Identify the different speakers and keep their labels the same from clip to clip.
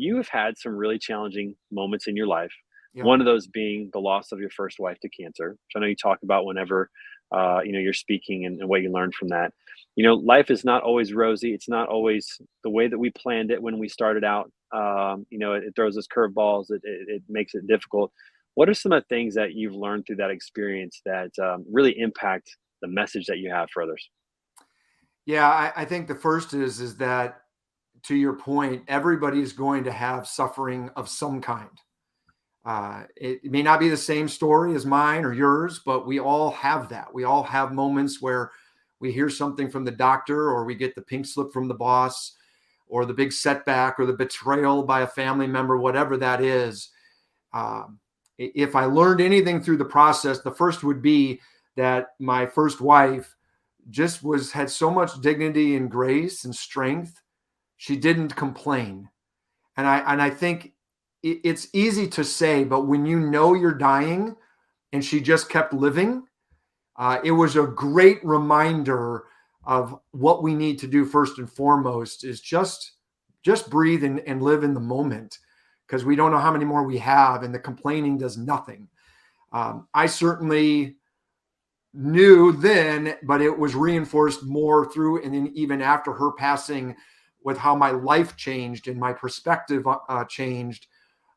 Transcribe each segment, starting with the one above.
Speaker 1: you have had some really challenging moments in your life.
Speaker 2: Yeah.
Speaker 1: One of those being the loss of your first wife to cancer, which I know you talk about whenever you're speaking and what you learned from that. Life is not always rosy. It's not always the way that we planned it when we started out. It throws us curveballs. It makes it difficult. What are some of the things that you've learned through that experience that really impact the message that you have for others?
Speaker 2: Yeah, I think the first is that, to your point, everybody's going to have suffering of some kind. It may not be the same story as mine or yours, but we all have that. We all have moments where we hear something from the doctor, or we get the pink slip from the boss, or the big setback, or the betrayal by a family member, whatever that is. Um, if I learned anything through the process, the first would be that my first wife just had so much dignity and grace and strength. She didn't complain. And I think it's easy to say, but when you know you're dying and she just kept living, it was a great reminder of what we need to do first and foremost is just breathe and live in the moment, because we don't know how many more we have, and the complaining does nothing. I certainly knew then, but it was reinforced more through and then even after her passing, with how my life changed and my perspective changed.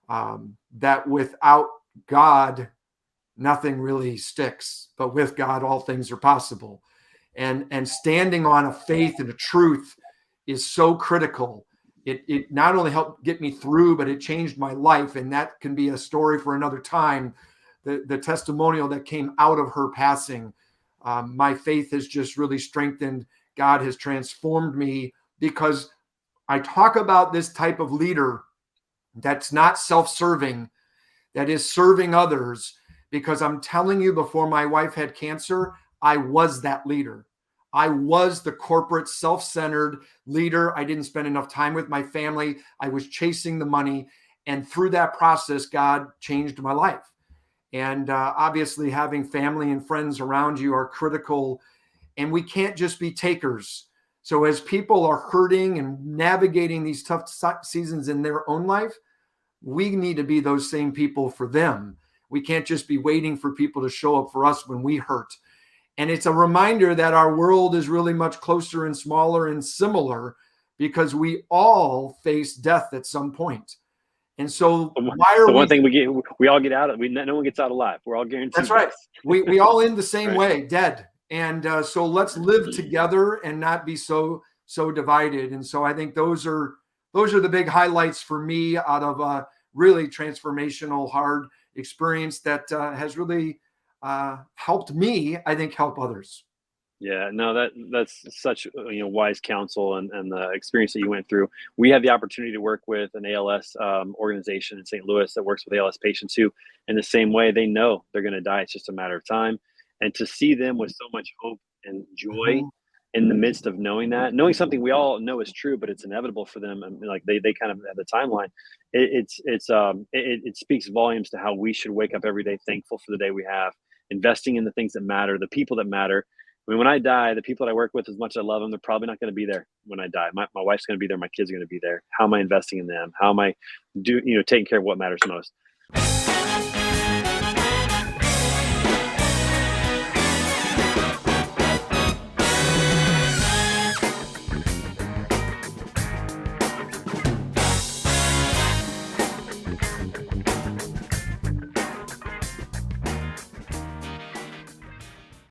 Speaker 2: That without God, nothing really sticks, but with God, all things are possible. And standing on a faith and a truth is so critical. It not only helped get me through, but it changed my life. And that can be a story for another time. The testimonial that came out of her passing, my faith has just really strengthened. God has transformed me, because I talk about this type of leader that's not self-serving, that is serving others, because I'm telling you, before my wife had cancer, I was that leader. I was the corporate self-centered leader. I didn't spend enough time with my family. I was chasing the money. And through that process, God changed my life. And obviously, having family and friends around you are critical. And we can't just be takers. So as people are hurting and navigating these tough seasons in their own life, we need to be those same people for them. We can't just be waiting for people to show up for us when we hurt. And it's a reminder that our world is really much closer and smaller and similar, because we all face death at some point. And so why are
Speaker 1: The one
Speaker 2: we?
Speaker 1: thing we all get out of, no one gets out alive. We're all
Speaker 2: That's
Speaker 1: guaranteed
Speaker 2: right.
Speaker 1: this.
Speaker 2: We all end the same
Speaker 1: Right.
Speaker 2: way, dead. And so let's live together and not be so divided. And so I think those are the big highlights for me out of a really transformational, hard experience that has really helped me, I think, help others.
Speaker 1: Yeah, no, that's such wise counsel and the experience that you went through. We had the opportunity to work with an ALS organization in St. Louis that works with ALS patients who, in the same way, they know they're going to die. It's just a matter of time, and to see them with so much hope and joy
Speaker 2: Mhm.
Speaker 1: in the midst of knowing something we all know is true, but it's inevitable for them, and like they kind of have the timeline. It speaks volumes to how we should wake up every day thankful for the day we have, investing in the things that matter, the people that matter. I mean, when I die, the people that I work with, as much as I love them, they're probably not going to be there when I die. My wife's going to be there. My kids are going to be there. How am I investing in them? How am I taking care of what matters most?